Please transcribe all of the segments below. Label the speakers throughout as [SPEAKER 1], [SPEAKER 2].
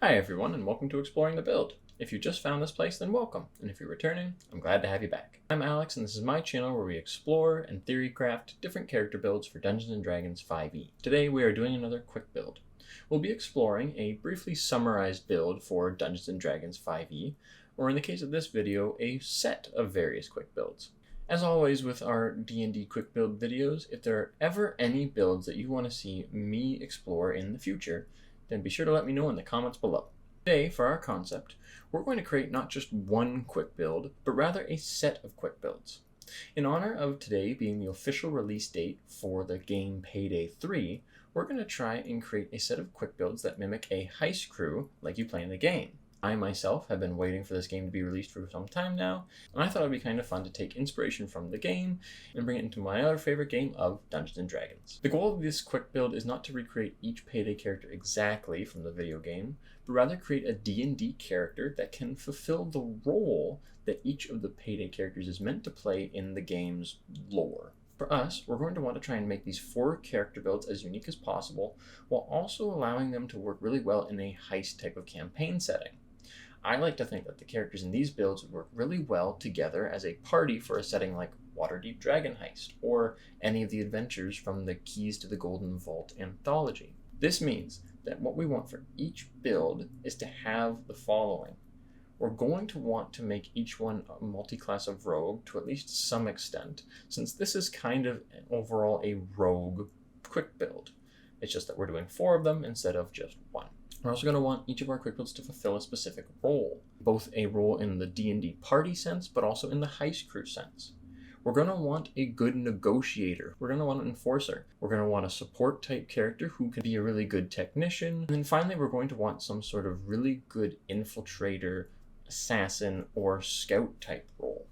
[SPEAKER 1] Hi everyone, and welcome to Exploring the Build. If you just found this place, then welcome, and if you're returning, I'm glad to have you back. I'm Alex, and this is my channel where we explore and theory craft different character builds for Dungeons & Dragons 5e. Today we are doing another quick build. We'll be exploring a briefly summarized build for Dungeons & Dragons 5e, or in the case of this video, a set of various quick builds. As always with our D&D quick build videos, if there are ever any builds that you want to see me explore in the future, then be sure to let me know in the comments below. Today, for our concept, we're going to create not just one quick build, but rather a set of quick builds. In honor of today being the official release date for the game Payday 3, we're going to try and create a set of quick builds that mimic a heist crew like you play in the game. I myself have been waiting for this game to be released for some time now, and I thought it would be kind of fun to take inspiration from the game and bring it into my other favorite game of Dungeons & Dragons. The goal of this quick build is not to recreate each Payday character exactly from the video game, but rather create a D&D character that can fulfill the role that each of the Payday characters is meant to play in the game's lore. For us, we're going to want to try and make these 4 character builds as unique as possible, while also allowing them to work really well in a heist type of campaign setting. I like to think that the characters in these builds would work really well together as a party for a setting like Waterdeep Dragon Heist, or any of the adventures from the Keys to the Golden Vault anthology. This means that what we want for each build is to have the following. We're going to want to make each one a multi-class of rogue to at least some extent, since this is kind of overall a rogue quick build. It's just that we're doing 4 of them instead of just 1. We're also going to want each of our quick builds to fulfill a specific role, both a role in the D&D party sense, but also in the heist crew sense. We're going to want a good negotiator. We're going to want an enforcer. We're going to want a support type character who can be a really good technician. And then finally, we're going to want some sort of really good infiltrator, assassin, or scout type role.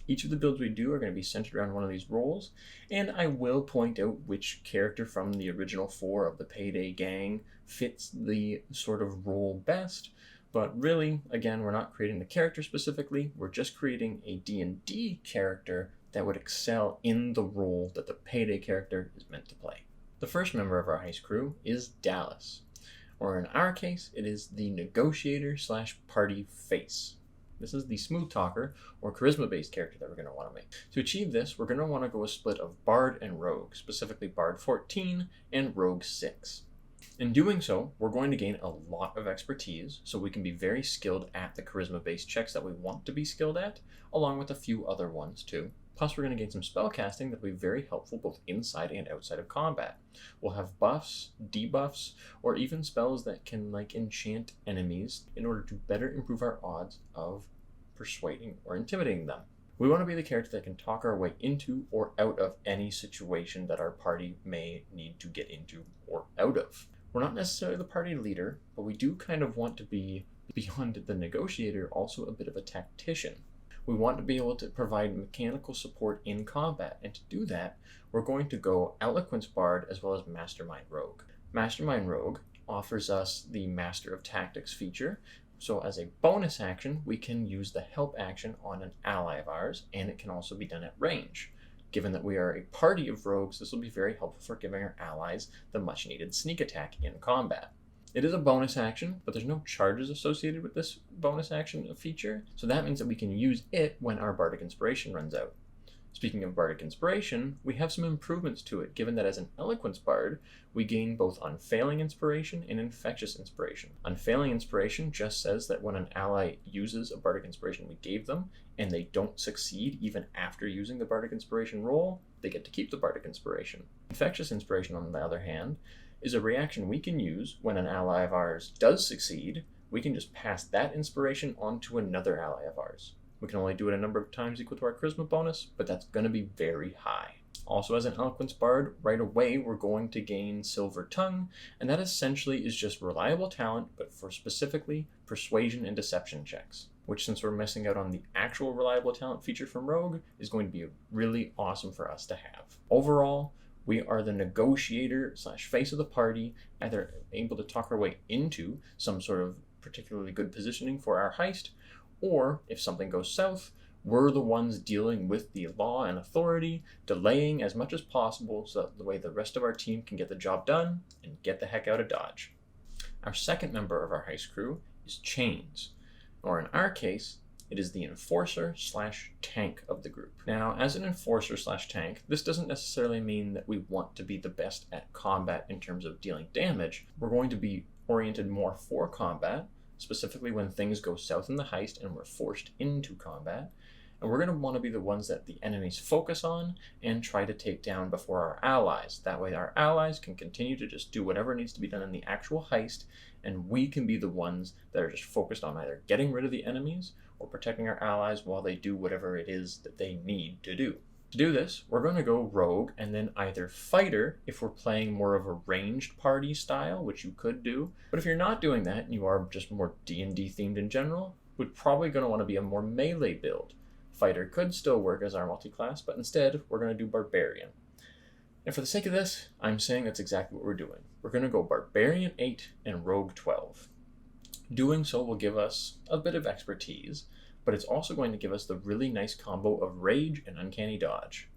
[SPEAKER 1] Each of the builds we do are going to be centered around one of these roles, and I will point out which character from the original 4 of the Payday gang fits the sort of role best, but really, again, we're not creating the character specifically, we're just creating a D&D character that would excel in the role that the Payday character is meant to play. The first member of our heist crew is Dallas, or in our case, it is the Negotiator / party face. This is the smooth talker or charisma-based character that we're going to want to make. To achieve this, we're going to want to go a split of Bard and Rogue, specifically Bard 14 and Rogue 6. In doing so, we're going to gain a lot of expertise, so we can be very skilled at the charisma-based checks that we want to be skilled at, along with a few other ones too. Plus, we're going to gain some spellcasting that will be very helpful both inside and outside of combat. We'll have buffs, debuffs, or even spells that can enchant enemies in order to better improve our odds of persuading or intimidating them. We want to be the character that can talk our way into or out of any situation that our party may need to get into or out of. We're not necessarily the party leader, but we do kind of want to be, beyond the negotiator, also a bit of a tactician. We want to be able to provide mechanical support in combat, and to do that, we're going to go Eloquence Bard as well as Mastermind Rogue. Mastermind Rogue offers us the Master of Tactics feature, so as a bonus action, we can use the help action on an ally of ours, and it can also be done at range. Given that we are a party of rogues, this will be very helpful for giving our allies the much needed sneak attack in combat. It is a bonus action, but there's no charges associated with this bonus action feature, so that means that we can use it when our Bardic Inspiration runs out. Speaking of Bardic Inspiration, we have some improvements to it, given that as an Eloquence Bard, we gain both Unfailing Inspiration and Infectious Inspiration. Unfailing Inspiration just says that when an ally uses a Bardic Inspiration we gave them, and they don't succeed even after using the Bardic Inspiration roll, they get to keep the Bardic Inspiration. Infectious Inspiration, on the other hand, is a reaction we can use when an ally of ours does succeed. We can just pass that inspiration on to another ally of ours. We can only do it a number of times equal to our charisma bonus, but that's going to be very high. Also, as an Eloquence Bard, right away we're going to gain Silver Tongue, and that essentially is just reliable talent, but for specifically persuasion and deception checks, which, since we're missing out on the actual reliable talent feature from Rogue, is going to be really awesome for us to have. Overall, we are the negotiator / face of the party, either able to talk our way into some sort of particularly good positioning for our heist, or if something goes south, we're the ones dealing with the law and authority, delaying as much as possible so that the way the rest of our team can get the job done and get the heck out of Dodge. Our second member of our heist crew is Chains, or in our case, it is the enforcer/tank of the group. Now, as an enforcer/tank, this doesn't necessarily mean that we want to be the best at combat in terms of dealing damage. We're going to be oriented more for combat, specifically when things go south in the heist and we're forced into combat. And we're going to want to be the ones that the enemies focus on and try to take down before our allies. That way our allies can continue to just do whatever needs to be done in the actual heist, and we can be the ones that are just focused on either getting rid of the enemies or protecting our allies while they do whatever it is that they need to do. To do this, we're going to go rogue and then either fighter if we're playing more of a ranged party style, which you could do. But if you're not doing that and you are just more D&D themed in general, we're probably going to want to be a more melee build. Fighter could still work as our multi-class, but instead we're going to do Barbarian. And for the sake of this, I'm saying that's exactly what we're doing. We're going to go Barbarian 8 and Rogue 12. Doing so will give us a bit of expertise, but it's also going to give us the really nice combo of Rage and Uncanny Dodge.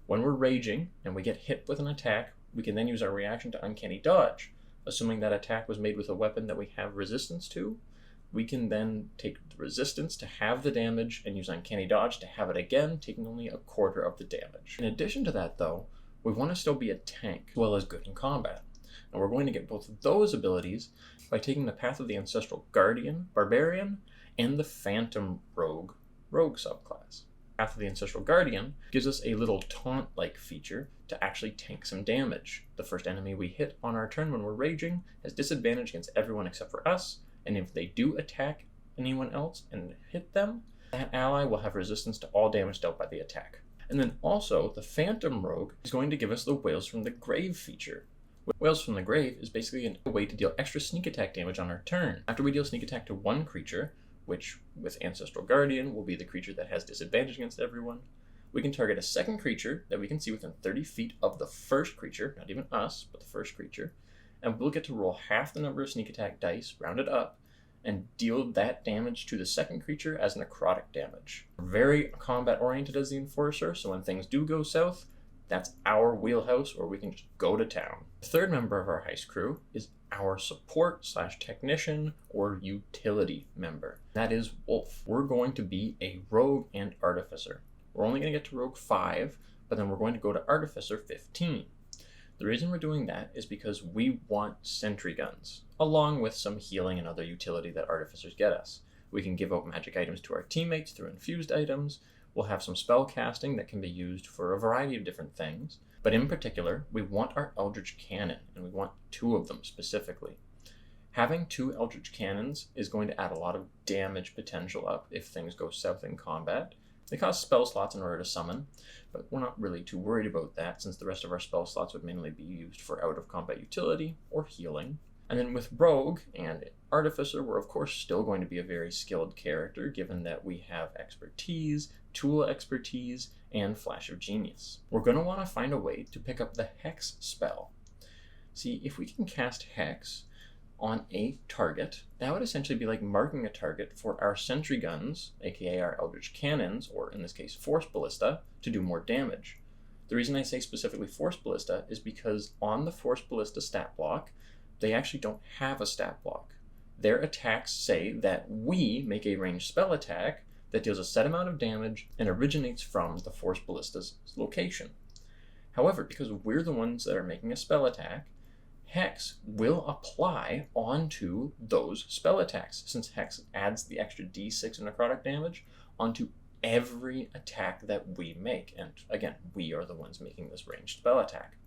[SPEAKER 1] When we're raging and we get hit with an attack, we can then use our reaction to Uncanny Dodge. Assuming that attack was made with a weapon that we have resistance to, we can then take the resistance to have the damage and use Uncanny Dodge to have it again, taking only a quarter of the damage. In addition to that though, we want to still be a tank as well as good in combat. And we're going to get both of those abilities by taking the path of the Ancestral Guardian, Barbarian, and the Phantom Rogue subclass. Path of the Ancestral Guardian gives us a little taunt-like feature to actually tank some damage. The first enemy we hit on our turn when we're raging has disadvantage against everyone except for us, and if they do attack anyone else and hit them, that ally will have resistance to all damage dealt by the attack. And then also, the Phantom Rogue is going to give us the Wails from the Grave feature. Wails from the Grave is basically a way to deal extra sneak attack damage on our turn. After we deal sneak attack to one creature, which with Ancestral Guardian will be the creature that has disadvantage against everyone, we can target a second creature that we can see within 30 feet of the first creature, not even us, but the first creature, and we'll get to roll half the number of sneak attack dice, rounded up, and deal that damage to the second creature as necrotic damage. We're very combat oriented as the Enforcer, so when things do go south, that's our wheelhouse where we can just go to town. The third member of our heist crew is our support/technician or utility member. That is Wolf. We're going to be a rogue and artificer. We're only going to get to rogue 5, but then we're going to go to artificer 15. The reason we're doing that is because we want sentry guns, along with some healing and other utility that artificers get us. We can give out magic items to our teammates through infused items. We'll have some spell casting that can be used for a variety of different things. But in particular, we want our Eldritch Cannon, and we want 2 of them specifically. Having 2 Eldritch Cannons is going to add a lot of damage potential up if things go south in combat. They cost spell slots in order to summon, but we're not really too worried about that since the rest of our spell slots would mainly be used for out-of-combat utility or healing. And then with Rogue and Artificer, we're of course still going to be a very skilled character given that we have expertise, tool expertise, and Flash of Genius. We're going to want to find a way to pick up the Hex spell. See, if we can cast Hex on a target, that would essentially be like marking a target for our sentry guns, aka our Eldritch Cannons, or in this case Force Ballista, to do more damage. The reason I say specifically Force Ballista is because on the Force Ballista stat block, they actually don't have a stat block. Their attacks say that we make a ranged spell attack that deals a set amount of damage and originates from the Force Ballista's location. However, because we're the ones that are making a spell attack, Hex will apply onto those spell attacks, since Hex adds the extra d6 of necrotic damage onto every attack that we make. And again, we are the ones making this ranged spell attack.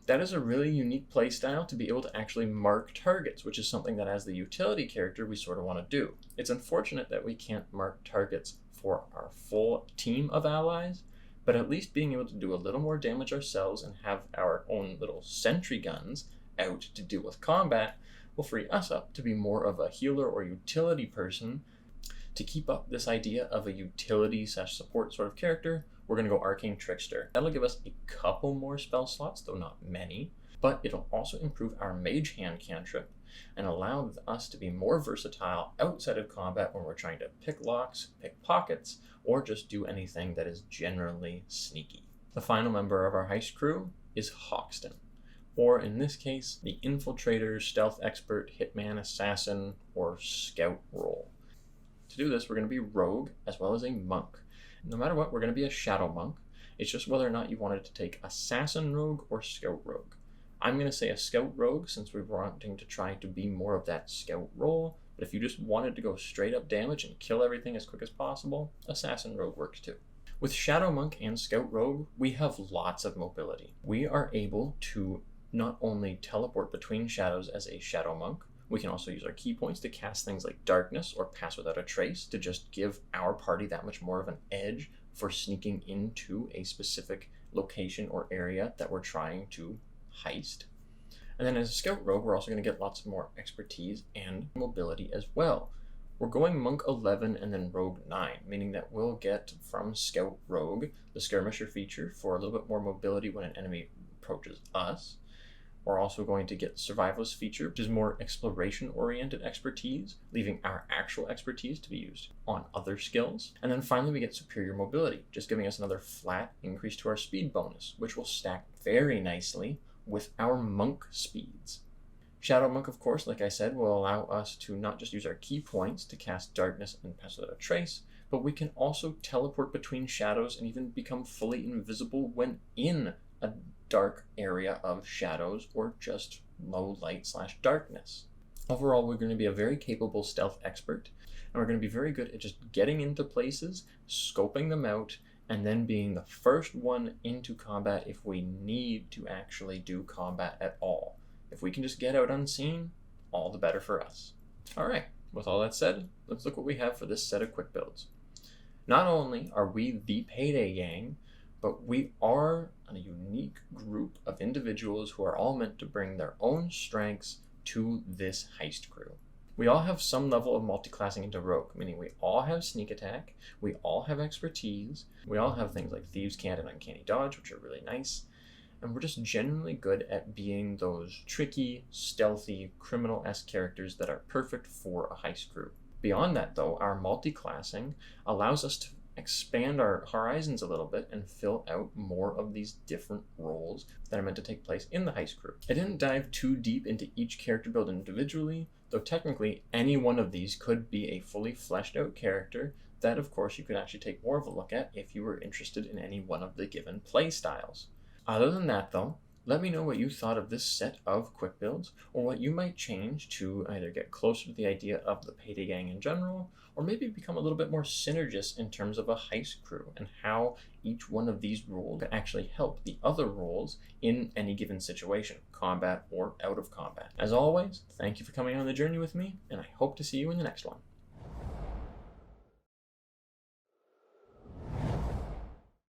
[SPEAKER 1] That is a really unique playstyle to be able to actually mark targets, which is something that as the utility character we sort of want to do. It's unfortunate that we can't mark targets for our full team of allies, but at least being able to do a little more damage ourselves and have our own little sentry guns out to deal with combat will free us up to be more of a healer or utility person. To keep up this idea of a utility/support sort of character, we're going to go Arcane Trickster. That'll give us a couple more spell slots, though not many, but it'll also improve our Mage Hand cantrip and allow us to be more versatile outside of combat when we're trying to pick locks, pick pockets, or just do anything that is generally sneaky. The final member of our heist crew is Hoxton. or in this case, the Infiltrator, Stealth Expert, Hitman, Assassin, or Scout role. To do this, we're going to be Rogue as well as a Monk. No matter what, we're going to be a Shadow Monk. It's just whether or not you wanted to take Assassin Rogue or Scout Rogue. I'm going to say a Scout Rogue since we're wanting to try to be more of that Scout role, but if you just wanted to go straight up damage and kill everything as quick as possible, Assassin Rogue works too. With Shadow Monk and Scout Rogue, we have lots of mobility. We are able to not only teleport between shadows as a Shadow Monk, we can also use our key points to cast things like Darkness or Pass Without a Trace to just give our party that much more of an edge for sneaking into a specific location or area that we're trying to heist. And then as a Scout Rogue, we're also going to get lots more expertise and mobility as well. We're going Monk 11 and then Rogue 9, meaning that we'll get from Scout Rogue the Skirmisher feature for a little bit more mobility when an enemy approaches us. We're also going to get the Survivalist feature, which is more exploration-oriented expertise, leaving our actual expertise to be used on other skills. And then finally we get Superior Mobility, just giving us another flat increase to our speed bonus, which will stack very nicely with our Monk speeds. Shadow Monk, of course, like I said, will allow us to not just use our key points to cast Darkness and Pass Without a Trace, but we can also teleport between shadows and even become fully invisible when in a dark area of shadows or just low light / darkness. Overall, we're going to be a very capable stealth expert, and we're going to be very good at just getting into places, scoping them out, and then being the first one into combat if we need to actually do combat at all. If we can just get out unseen, all the better for us. Alright, with all that said, let's look what we have for this set of quick builds. Not only are we the Payday gang, but we are a unique group of individuals who are all meant to bring their own strengths to this heist crew. We all have some level of multi-classing into Rogue, meaning we all have sneak attack, we all have expertise, we all have things like Thieves' Cant and Uncanny Dodge, which are really nice, and we're just generally good at being those tricky, stealthy, criminal-esque characters that are perfect for a heist crew. Beyond that, though, our multi-classing allows us to expand our horizons a little bit and fill out more of these different roles that are meant to take place in the heist crew. I didn't dive too deep into each character build individually, though technically any one of these could be a fully fleshed out character that of course you could actually take more of a look at if you were interested in any one of the given play styles. Other than that though, let me know what you thought of this set of quick builds, or what you might change to either get closer to the idea of the Payday gang in general, or maybe become a little bit more synergist in terms of a heist crew, and how each one of these roles can actually help the other roles in any given situation, combat or out of combat. As always, thank you for coming on the journey with me, and I hope to see you in the next one.